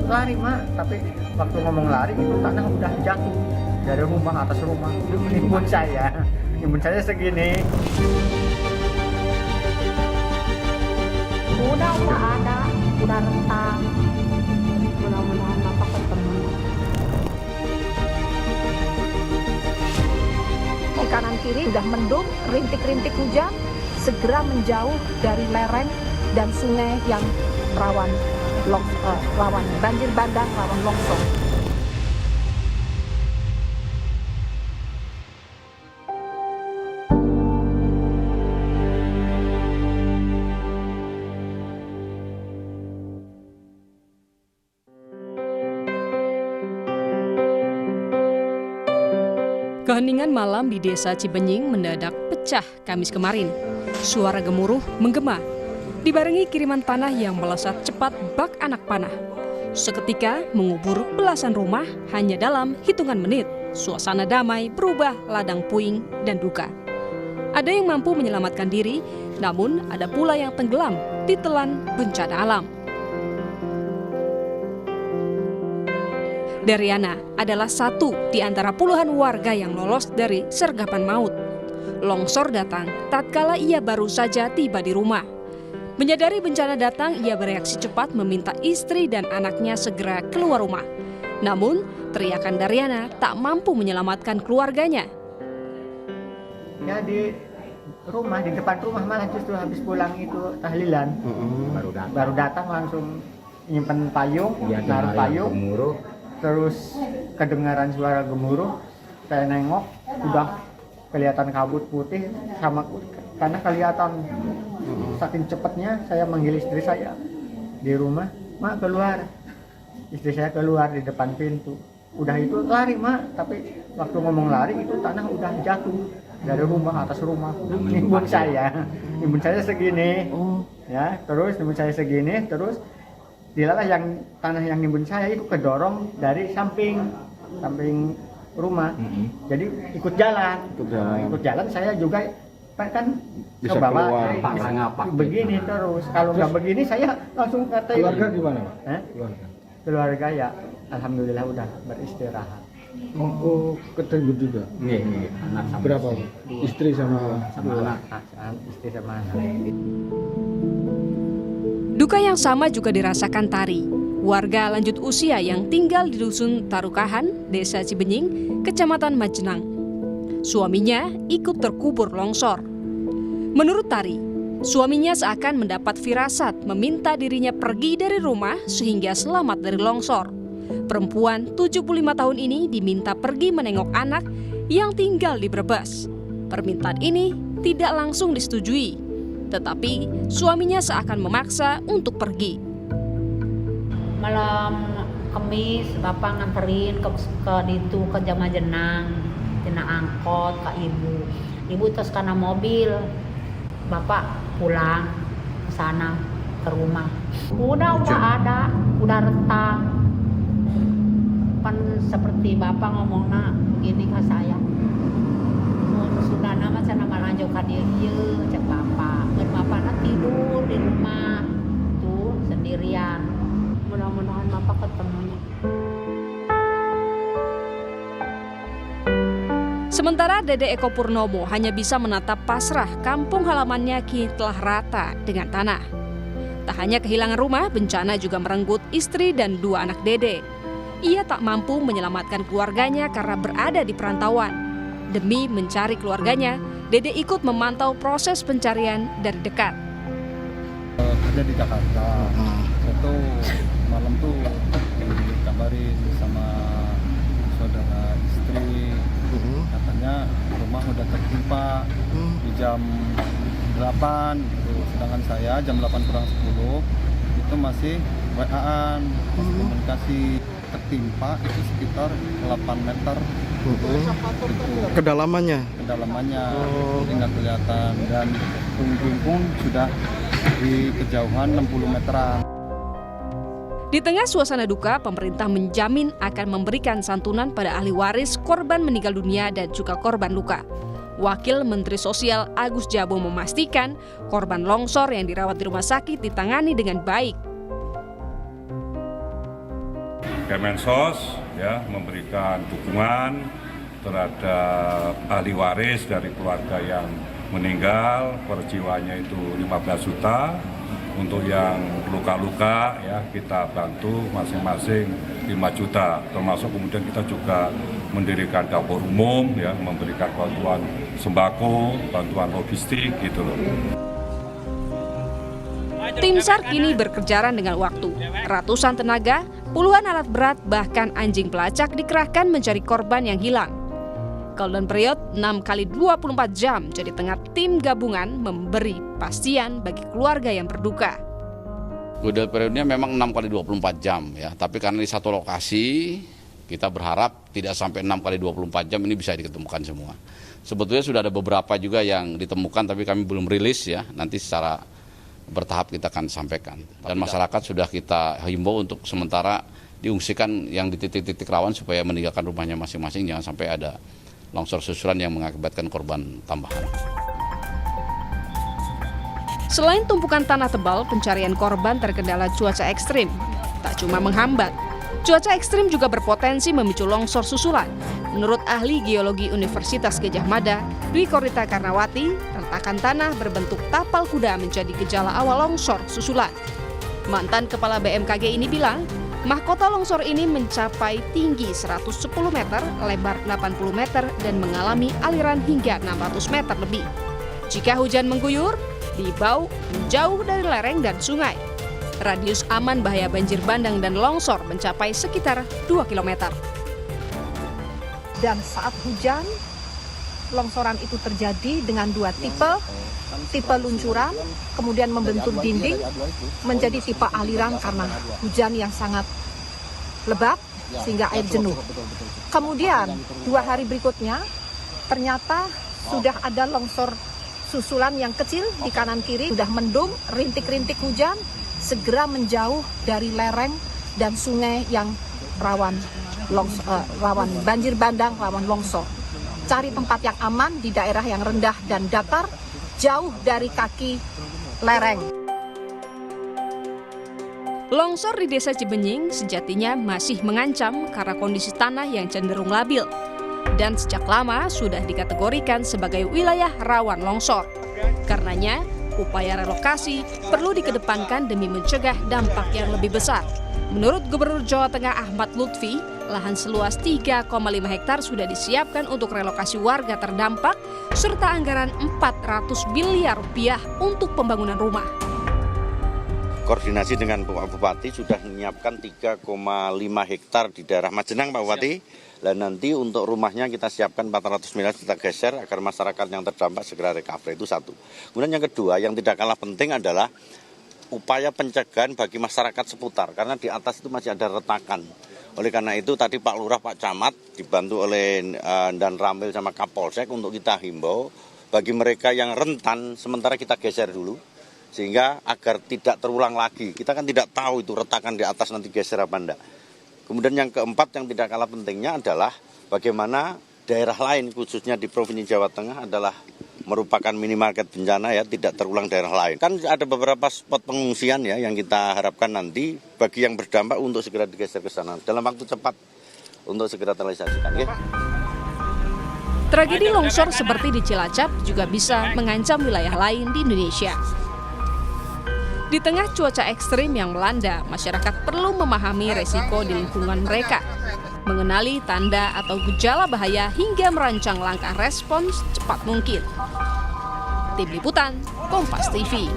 lari mak, tapi waktu ngomong lari itu tanah udah jatuh dari rumah atas rumah. Itu menimbun saya segini. Udah ada, udah rentang. Mudah-mudahan Bapak ketemu. Di kanan kiri udah mendung, rintik-rintik hujan, segera menjauh dari lereng dan sungai yang rawan banjir bandang, rawan longsor. Keheningan malam di Desa Cibenying mendadak pecah Kamis kemarin. Suara gemuruh menggema, dibarengi kiriman tanah yang melesat cepat bak anak panah. Seketika mengubur belasan rumah hanya dalam hitungan menit. Suasana damai berubah ladang puing dan duka. Ada yang mampu menyelamatkan diri, namun ada pula yang tenggelam ditelan bencana alam. Daryana adalah satu di antara puluhan warga yang lolos dari sergapan maut. Longsor datang tatkala ia baru saja tiba di rumah. Menyadari bencana datang, ia bereaksi cepat meminta istri dan anaknya segera keluar rumah. Namun, teriakan Daryana tak mampu menyelamatkan keluarganya. Ya di rumah, di depan rumah malah justru habis pulang itu tahlilan. Baru datang langsung nyimpen payung, naruh payung. Terus kedengaran suara gemuruh, saya nengok, udah kelihatan kabut putih sama karena kelihatan saking cepatnya saya manggil istri saya di rumah, mak keluar. Istri saya keluar di depan pintu. Udah itu lari mak, tapi waktu ngomong lari itu tanah udah jatuh dari rumah atas rumah. Nimbun saya segini, ya terus nimbun saya segini terus. Dilalah yang tanah yang nimbun saya itu kedorong dari samping rumah. Jadi ikut jalan saya juga kan ke bawah begini terus. Kalau nggak begini saya langsung kata keluarga gimana? Keluarga ya alhamdulillah udah beristirahat. Oh ketemu juga. Anak sama berapa? Istri sama anak. Istri sama anak. Duka yang sama juga dirasakan Tari, warga lanjut usia yang tinggal di Dusun Tarukahan, Desa Cibenying, Kecamatan Majenang. Suaminya ikut terkubur longsor. Menurut Tari, suaminya seakan mendapat firasat meminta dirinya pergi dari rumah sehingga selamat dari longsor. Perempuan 75 tahun ini diminta pergi menengok anak yang tinggal di Brebes. Permintaan ini tidak langsung disetujui. Tetapi suaminya seakan memaksa untuk pergi. Malam Kamis Bapak nganterin ke Jamajenang, tina angkot ke ibu terus karena mobil. Bapak pulang ke sana ke rumah. Udah ada, udah rentang. Kan seperti Bapak ngomongnya begini ke saya. Sudah nama saya nama lanjut ka dieu cek Bapak. Bapaknya tidur di rumah tuh sendirian. Mudah-mudahan Bapak ketemunya. Sementara Dede Eko Purnomo hanya bisa menatap pasrah kampung halamannya kini telah rata dengan tanah. Tak hanya kehilangan rumah, bencana juga merenggut istri dan dua anak Dede. Ia tak mampu menyelamatkan keluarganya karena berada di perantauan. Demi mencari keluarganya, Dede ikut memantau proses pencarian dari dekat. Ada di Jakarta. Itu malam tuh dikabarin sama saudara istri, katanya rumah udah tertimpa di jam 8 gitu. Sedangkan saya jam 8 kurang 10 itu masih WA-an, masih komunikasi. Tertimpa itu sekitar 8 meter. Kedalamannya? Jadi nggak kelihatan, dan puing-puing pun sudah di kejauhan 60 meteran. Di tengah suasana duka, pemerintah menjamin akan memberikan santunan pada ahli waris korban meninggal dunia dan juga korban luka. Wakil Menteri Sosial Agus Jabo memastikan korban longsor yang dirawat di rumah sakit ditangani dengan baik. Kemensos ya memberikan dukungan terhadap ahli waris dari keluarga yang meninggal, per jiwanya itu 15 juta. Untuk yang luka-luka ya kita bantu masing-masing 5 juta. Termasuk kemudian kita juga mendirikan dapur umum ya, memberikan bantuan sembako, bantuan logistik gitu loh. Tim SAR kini berkejaran dengan waktu. Ratusan tenaga, puluhan alat berat, bahkan anjing pelacak dikerahkan mencari korban yang hilang. Golden period 6 kali 24 jam jadi tengah tim gabungan memberi pastian bagi keluarga yang berduka. Golden periodnya memang 6 kali 24 jam ya, tapi karena di satu lokasi kita berharap tidak sampai 6 kali 24 jam ini bisa diketemukan semua. Sebetulnya sudah ada beberapa juga yang ditemukan tapi kami belum rilis ya, nanti secara bertahap kita akan sampaikan. Dan masyarakat sudah kita himbau untuk sementara diungsikan yang di titik-titik rawan supaya meninggalkan rumahnya masing-masing, jangan sampai ada longsor susulan yang mengakibatkan korban tambahan. Selain tumpukan tanah tebal, pencarian korban terkendala cuaca ekstrim. Tak cuma menghambat, cuaca ekstrim juga berpotensi memicu longsor susulan. Menurut ahli geologi Universitas Gadjah Mada, Dwi Korita Karnawati, retakan tanah berbentuk tapal kuda menjadi gejala awal longsor susulan. Mantan Kepala BMKG ini bilang, mahkota longsor ini mencapai tinggi 110 meter, lebar 80 meter, dan mengalami aliran hingga 600 meter lebih. Jika hujan mengguyur, dibau menjauh dari lereng dan sungai. Radius aman bahaya banjir bandang dan longsor mencapai sekitar 2 km. Dan saat hujan, longsoran itu terjadi dengan dua tipe luncuran, kemudian membentuk dinding, menjadi tipe aliran karena hujan yang sangat lebat sehingga air jenuh. Kemudian 2 hari berikutnya ternyata sudah ada longsor susulan yang kecil di kanan kiri, sudah mendung, rintik-rintik hujan, segera menjauh dari lereng dan sungai yang rawan banjir bandang, rawan longsor. Cari tempat yang aman di daerah yang rendah dan datar, jauh dari kaki lereng. Longsor di Desa Cibenying sejatinya masih mengancam karena kondisi tanah yang cenderung labil. Dan sejak lama sudah dikategorikan sebagai wilayah rawan longsor. Karenanya, upaya relokasi perlu dikedepankan demi mencegah dampak yang lebih besar. Menurut Gubernur Jawa Tengah Ahmad Lutfi, lahan seluas 3,5 hektar sudah disiapkan untuk relokasi warga terdampak, serta anggaran 400 miliar rupiah untuk pembangunan rumah. Koordinasi dengan Pak Bupati sudah menyiapkan 3,5 hektar di daerah Majenang, Pak Bupati. Dan nanti untuk rumahnya kita siapkan 400 miliar kita geser agar masyarakat yang terdampak segera recovery, itu satu. Kemudian yang kedua yang tidak kalah penting adalah upaya pencegahan bagi masyarakat seputar, karena di atas itu masih ada retakan. Oleh karena itu tadi Pak Lurah, Pak Camat dibantu oleh Dan Ramil sama Kapolsek untuk kita himbau bagi mereka yang rentan sementara kita geser dulu sehingga agar tidak terulang lagi. Kita kan tidak tahu itu retakan di atas nanti geser apa enggak. Kemudian yang keempat yang tidak kalah pentingnya adalah bagaimana daerah lain khususnya di Provinsi Jawa Tengah adalah merupakan minimarket bencana ya, tidak terulang daerah lain. Kan ada beberapa spot pengungsian ya yang kita harapkan nanti bagi yang berdampak untuk segera digeser ke sana dalam waktu cepat untuk segera terrealisasikan. Ya. Tragedi longsor seperti di Cilacap juga bisa mengancam wilayah lain di Indonesia. Di tengah cuaca ekstrim yang melanda, masyarakat perlu memahami resiko di lingkungan mereka, mengenali tanda atau gejala bahaya hingga merancang langkah respons cepat mungkin. Tim Liputan, Kompas TV.